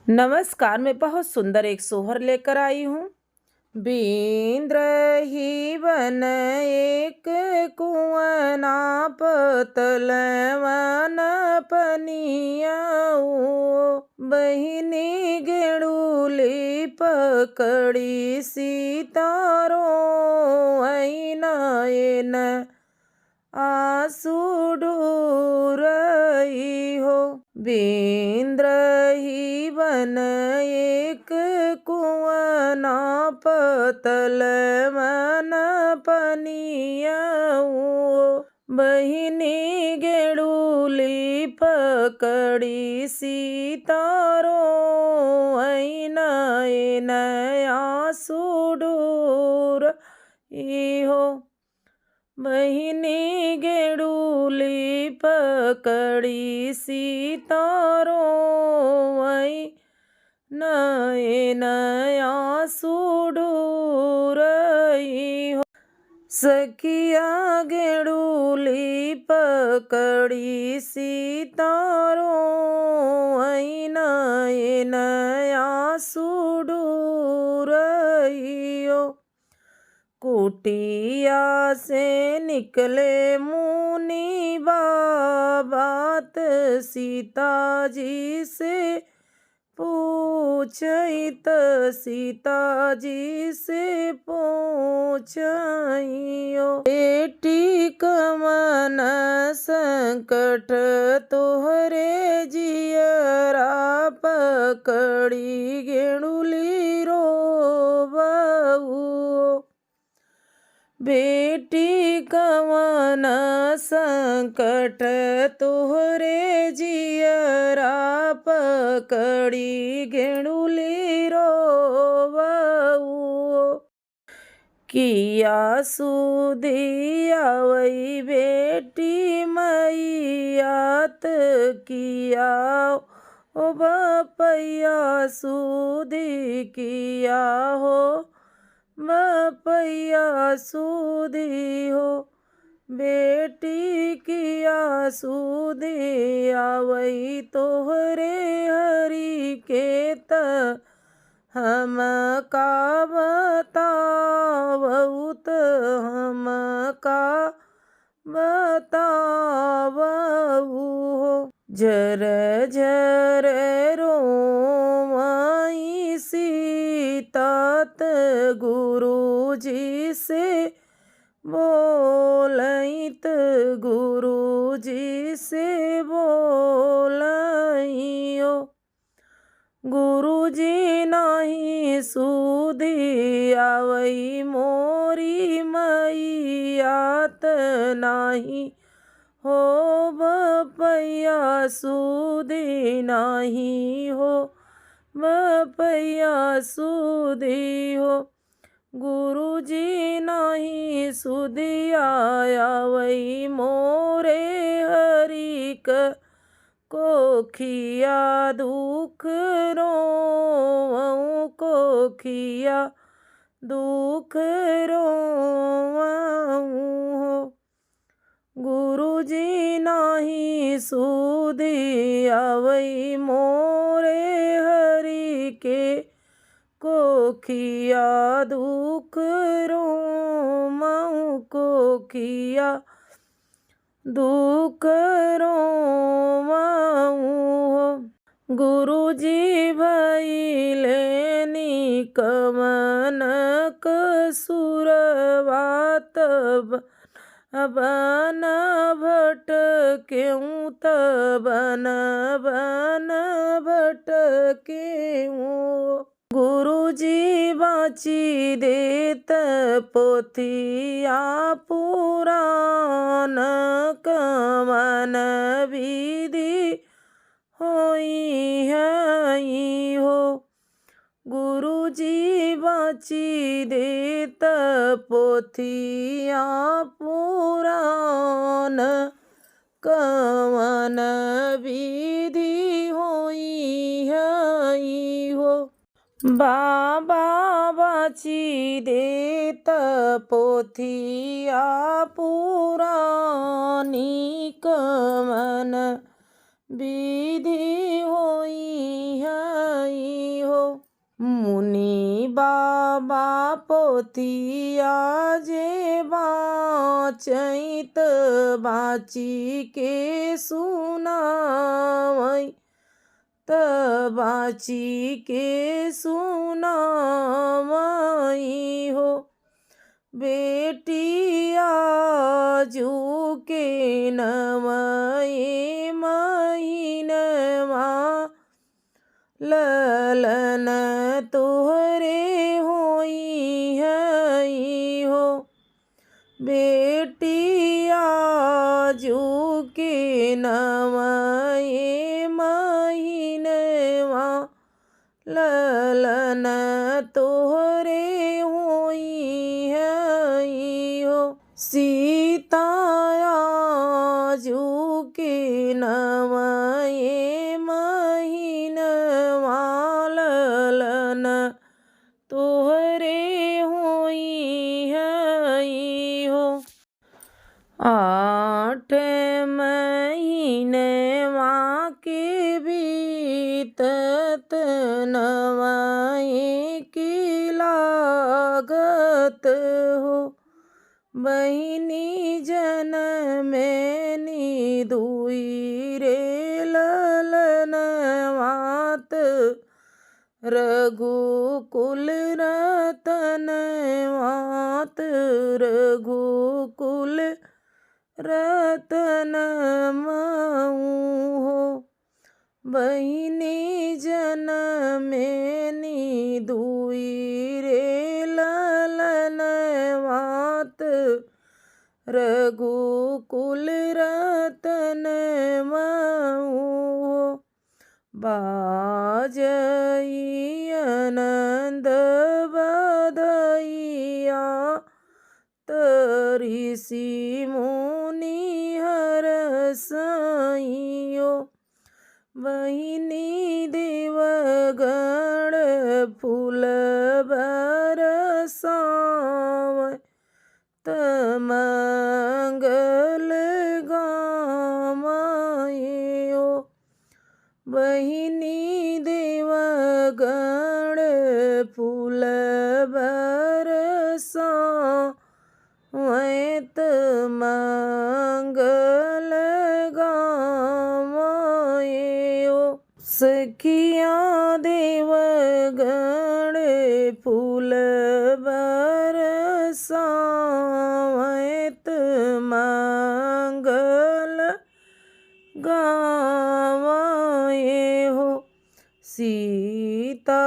नमस्कार, मैं बहुत सुंदर एक सोहर लेकर आई हूँ। बीन्द्र ही बन एक कुआना पतलवन पनियाऊ, बहिनी गेड़ूली पकड़ी सीतारो ऐन आंसू ढूरई हो। बीन्द्र ही बन एक कुआना पतलवन पनियाऊ, बहिनी गेड़ूली पकड़ी सीतारो ऐन आंसू ढूरई हो। बहिनी गेड़ूली पकड़ी सीतारो ऐन आंसू ढूरई हो। सखिया गेड़ूली पकड़ी सीतारो ऐन आंसू ढूरई हो। कुटिया से निकले मुनि बात सीता जी से पूछत, सीता जी से पूछियो। बेटी कमन संकट तोहरे जियरा पकड़ी गेड़ूली रो बहू। बेटी कवन संकट तोहरे जियरा पकड़ी गेड़ूली रोबऊ। किया सुधिया वही बेटी मैयात किया ओ बपैया सुधी किया हो, बपैया सुधी हो। बेटी किया सुधी आवई तोहरे हरि के त हम का बतावऊ, त हम का बतावऊ हो। झर झर रोवई सीतात गुरुजी से बोलइत, गुरुजी से बोलइयो। गुरुजी नाही सुधी आवई मोरी मैयात नाही हो, बपैया सुधी नाही हो, बपैया सुधी हो। गुरुजी नाही सुधी आवई मोरे हरिक कोखिया दुख रोवऊ, कोखिया दुख रोवऊ हो। गुरुजी नाही सुधी आवई मोरे हरि के कोखिया दुख रोवऊ, कोखिया दुख रोवऊ हो। गुरुजी भइले निकमन कसुरवात बन भटकेऊ, त बन भटकेऊ। गुरुजी बाची देत पोथिया पुराण कमन विधि होई है हो। गुरुजी बाची देत पोथिया पुराण कमन विधि होई है हो। बाबा बाची देत पोथिया पुरानी कमन विधि होई है बापोथिया जे बाचैत बाची के सुनावै त बाची के सुनावई हो। बेटिया जू के नवए महीनवा ललन तोहरे होई हई हो। बेटिया जू के नवए महीनवा ललन तोहरे होई हई हो। सीताया जू के नवए महीनवा ललन तोहरे होई हई हो। 8 महीनवा के बीतत नवए की लागत हो। बहिनी जनमेनी दुई रे ललनवात रघुकुल रतनवात रघुकुल रतन मऊ हो। बहिनी जनमेनी दुई रे ललनवात रघुकुल रतन मऊ हो। बाजई आनंद बधइया ऋषि मुनि हरसइयो। बहिनी देवगण फूल बरसावै त मंगल गावइयो। बहिनी देवगण फूल बरसावै त मंगल गावइयो। सखिया देवगण फूल बरसावै त मंगल गावए हो। सीता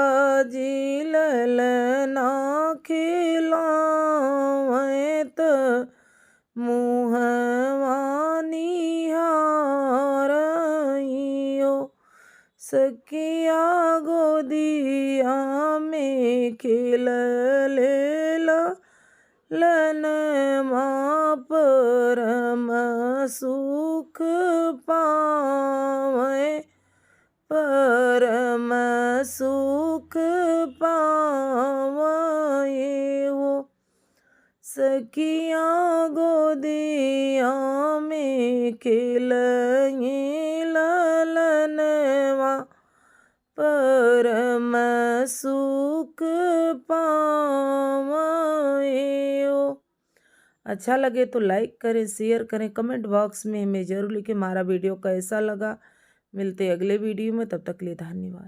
जी ललना खिलावै त मुहवा निहारइयो। सखिया गोदिया में खेलले ललनवा परम सुख पावै परम सुख पावै हो। सखिया गोदिया में खेलए ललनवा परम सुख पावए हो। अच्छा लगे तो लाइक करें, शेयर करें, कमेंट बॉक्स में हमें ज़रूर लिखें हमारा वीडियो कैसा लगा। मिलते अगले वीडियो में, तब तक के लिए धन्यवाद।